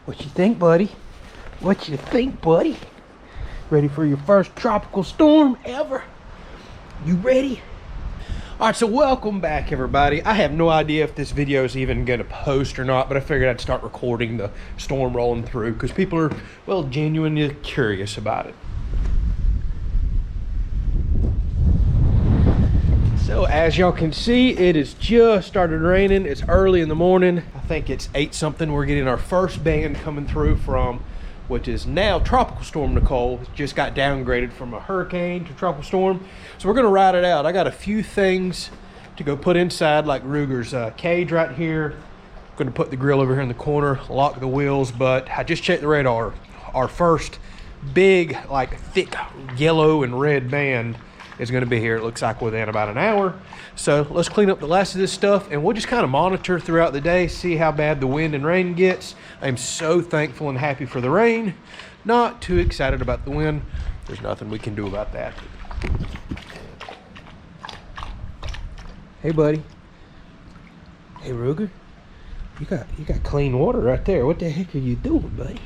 What you think, buddy? What you think, buddy? Ready for your first tropical storm ever? You ready? All right, so welcome back, everybody. I have no idea if this video is even gonna post or not, but I figured I'd start recording the storm rolling through because people are, well, genuinely curious about it. So as y'all can see, it has just started raining. It's early in the morning. I think it's 8 something. We're getting our first band coming through from, which is now Tropical Storm Nicole. It just got downgraded from a hurricane to tropical storm. So we're gonna ride it out. I got a few things to go put inside, like Ruger's cage right here. I'm gonna put the grill over here in the corner, lock the wheels, but I just checked the radar. Our first big, like thick yellow and red band is going to be here, it looks like, within about an hour. So let's clean up the last of this stuff and we'll just kind of monitor throughout the day, see how bad the wind and rain gets. I'm so thankful and happy for the rain, not too excited about the wind. There's nothing we can do about that. Hey buddy. Hey Ruger, you got clean water right there. What the heck are you doing, buddy?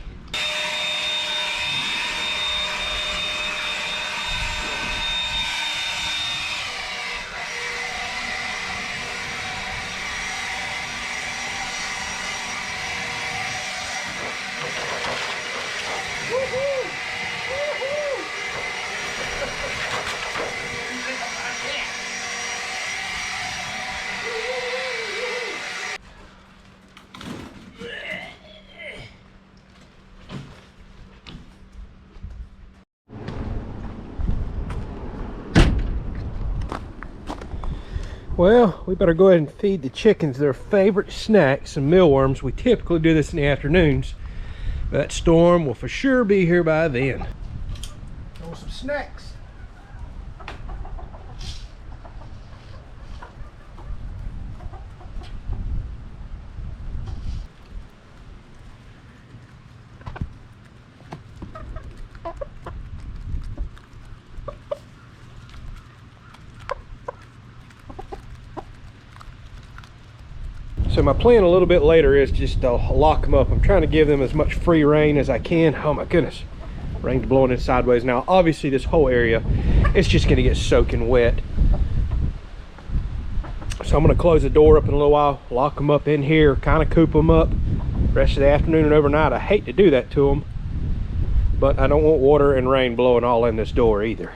Well, we better go ahead and feed the chickens their favorite snacks, some mealworms. We typically do this in the afternoons. That storm will for sure be here by then. Oh, some snacks. So my plan a little bit later is just to lock them up. I'm trying to give them as much free rein as I can. Oh my goodness, rain's blowing in sideways now. Obviously this whole area, it's just gonna get soaking wet. So I'm gonna close the door up in a little while, lock them up in here, kind of coop them up rest of the afternoon and overnight. I hate to do that to them, but I don't want water and rain blowing all in this door either.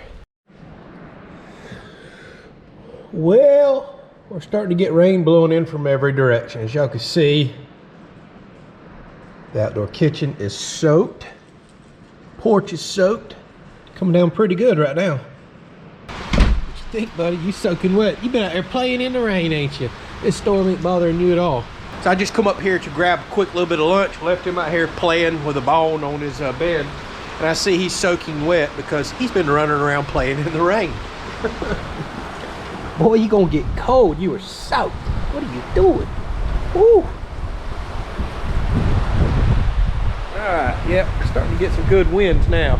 Well, we're starting to get rain blowing in from every direction. As y'all can see, the outdoor kitchen is soaked. Porch is soaked. Coming down pretty good right now. What you think, buddy? You soaking wet. You been out there playing in the rain, ain't you? This storm ain't bothering you at all. So I just come up here to grab a quick little bit of lunch. Left him out here playing with a bone on his bed. And I see he's soaking wet because he's been running around playing in the rain. Boy, you gonna get cold. You are soaked. What are you doing? Woo! Alright, yep, we're starting to get some good winds now.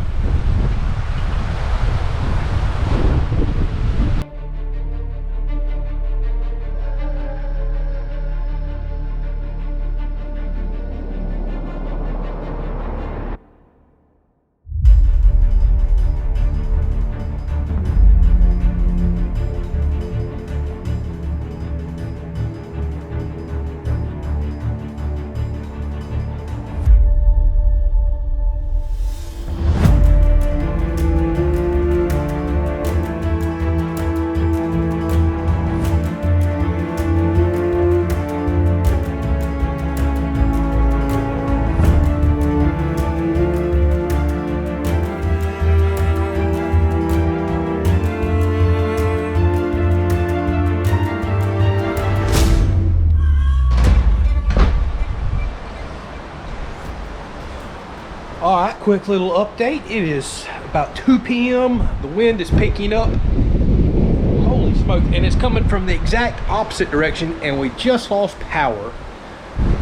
All right, quick little update. It is about 2 p.m. The wind is picking up. Holy smoke, and it's coming from the exact opposite direction, and we just lost power.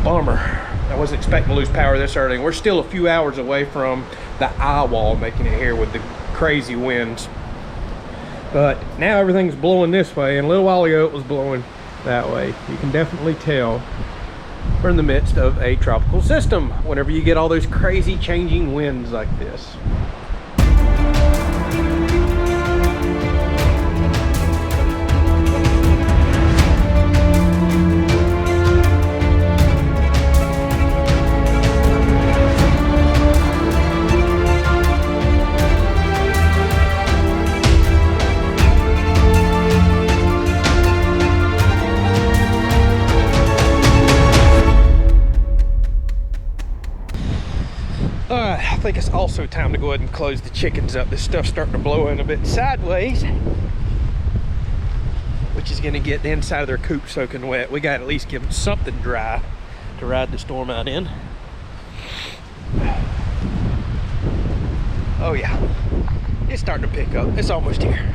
Bummer. I wasn't expecting to lose power this early. We're still a few hours away from the eye wall making it here with the crazy winds. But now everything's blowing this way, and a little while ago it was blowing that way. You can definitely tell we're in the midst of a tropical system whenever you get all those crazy changing winds like this. I think it's also time to go ahead and close the chickens up. This stuff's starting to blow in a bit sideways, which is going to get the inside of their coop soaking wet. We got to at least give them something dry to ride the storm out in. Oh yeah, it's starting to pick up. It's almost here.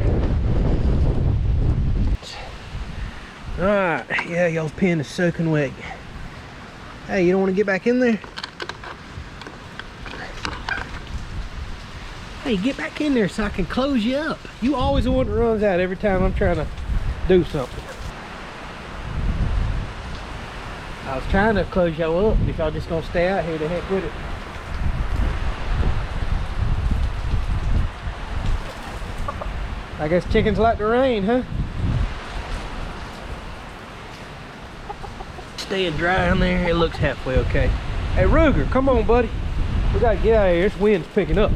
All right, yeah, y'all's pen is soaking wet. Hey, you don't want to get back in there? Hey, get back in there so I can close you up. You always the one that runs out every time I'm trying to do something. I was trying to close y'all up, but if y'all just gonna stay out here, the heck with it. I guess chickens like the rain, huh? Staying dry in there, it looks halfway okay. Hey Ruger, come on buddy. We gotta get out of here, this wind's picking up.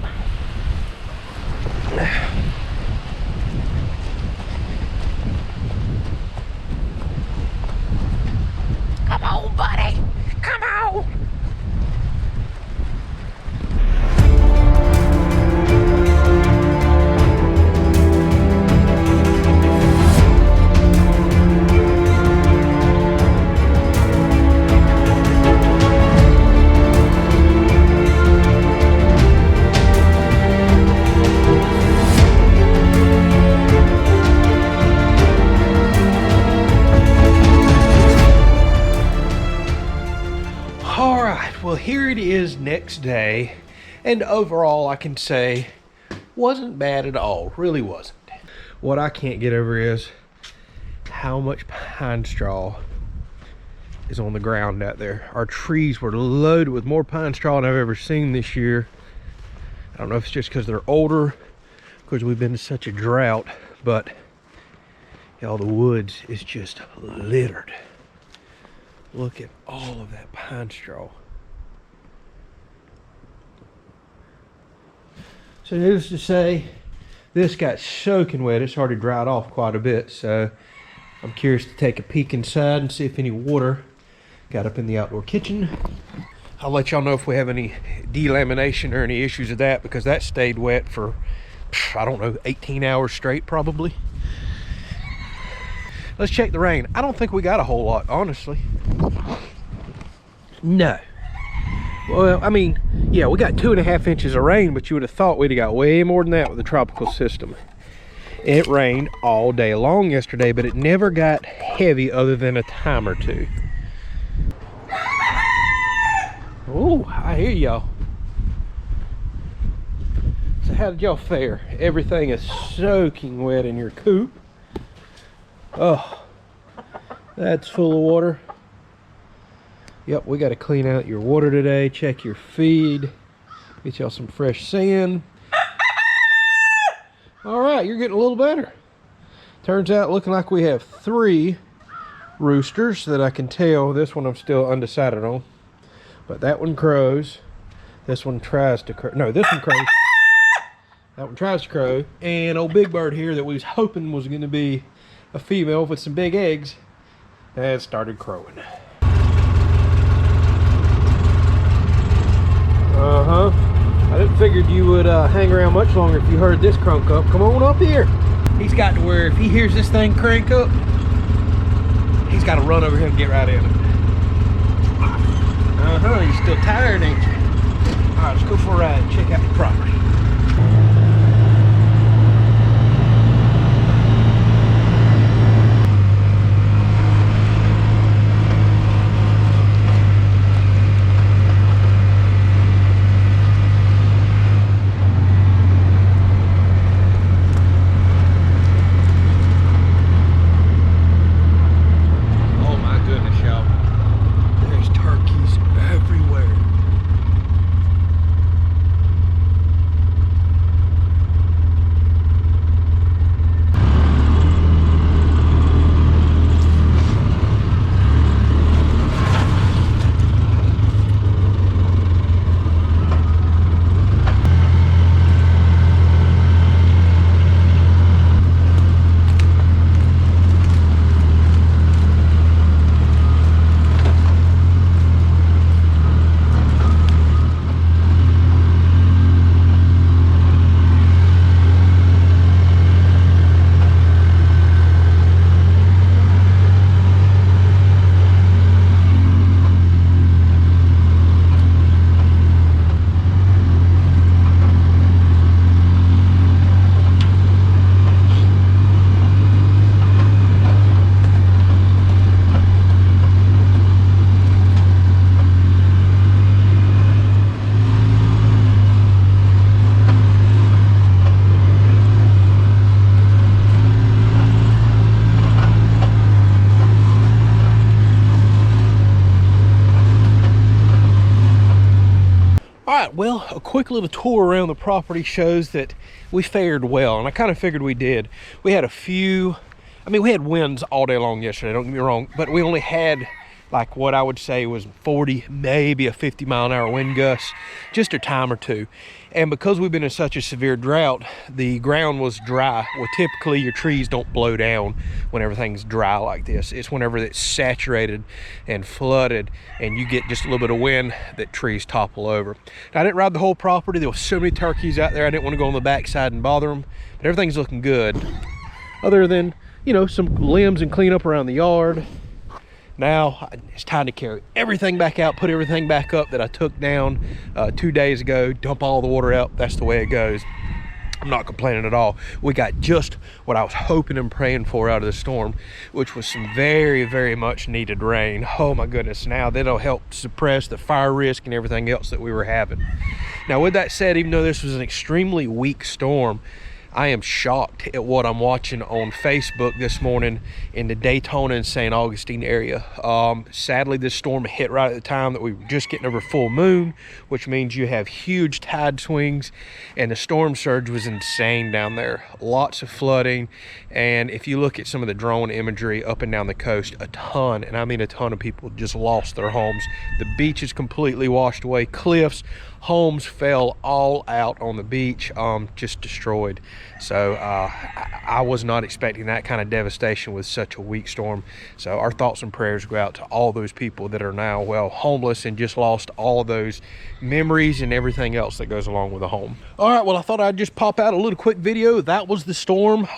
Come on, buddy. Come on. Well, here it is next day, and overall I can say wasn't bad at all. Really wasn't. What I can't get over is how much pine straw is on the ground out there. Our trees were loaded with more pine straw than I've ever seen this year. I don't know if it's just because they're older, because we've been in such a drought, but y'all, the woods is just littered. Look at all of that pine straw. So needless to say, this got soaking wet. It's already dried off quite a bit, so I'm curious to take a peek inside and see if any water got up in the outdoor kitchen. I'll let y'all know if we have any delamination or any issues of that, because that stayed wet for, I don't know, 18 hours straight probably. Let's check the rain. I don't think we got a whole lot, honestly. No. Well, I mean, yeah, we got 2.5 inches of rain, but you would have thought we'd have got way more than that with the tropical system. It rained all day long yesterday, but it never got heavy other than a time or two. Oh, I hear y'all. So how did y'all fare? Everything is soaking wet in your coop. Oh, that's full of water. Yep, we got to clean out your water today, check your feed, get y'all some fresh sand. All right, you're getting a little better. Turns out looking like we have 3 roosters that I can tell. This one I'm still undecided on, but that one crows. This one tries to crow. No, this one crows. That one tries to crow. And old Big Bird here that we was hoping was going to be a female with some big eggs has started crowing. I didn't figured you would hang around much longer if you heard this crank up. Come on up here. He's got to where if he hears this thing crank up, he's got to run over here and get right in it. You're still tired, ain't you? All right, let's go for a ride and check out the property. All right, well, a quick little tour around the property shows that we fared well, and I kind of figured we did. We had a few, we had winds all day long yesterday, don't get me wrong, but we only had like what I would say was 40, maybe a 50-mile-an-hour wind gust, just a time or two. And because we've been in such a severe drought, the ground was dry. Well, typically your trees don't blow down when everything's dry like this. It's whenever it's saturated and flooded and you get just a little bit of wind that trees topple over. Now, I didn't ride the whole property. There were so many turkeys out there. I didn't want to go on the backside and bother them, but everything's looking good. Other than, you know, some limbs and cleanup around the yard. Now it's time to carry everything back out, put everything back up that I took down 2 days ago, dump all the water out. That's the way it goes. I'm not complaining at all. We got just what I was hoping and praying for out of the storm, which was some very, very much needed rain. Oh my goodness. Now that'll help suppress the fire risk and everything else that we were having. Now, with that said, even though this was an extremely weak storm, I am shocked at what I'm watching on Facebook this morning in the Daytona and St. Augustine area. Sadly, this storm hit right at the time that we were just getting over full moon, which means you have huge tide swings, and the storm surge was insane down there. Lots of flooding, and if you look at some of the drone imagery up and down the coast, a ton, and I mean a ton of people just lost their homes. The beach is completely washed away. Cliffs, homes fell all out on the beach, just destroyed. So I was not expecting that kind of devastation with such a weak storm. So our thoughts and prayers go out to all those people that are now, well, homeless and just lost all of those memories and everything else that goes along with a home. All right, well, I thought I'd just pop out a little quick video. That was the storm.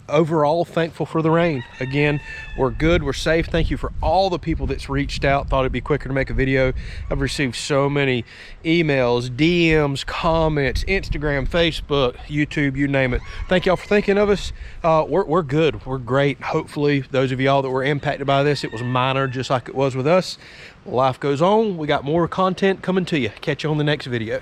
Overall, thankful for the rain. Again, we're good, we're safe. Thank you for all the people that's reached out, thought it'd be quicker to make a video. I've received so many emails, DMs, comments, Instagram, Facebook, YouTube, you name it. Thank y'all for thinking of us. We're good, we're great. Hopefully those of y'all that were impacted by this, it was minor just like it was with us. Life goes on. We got more content coming to you. Catch you on the next video.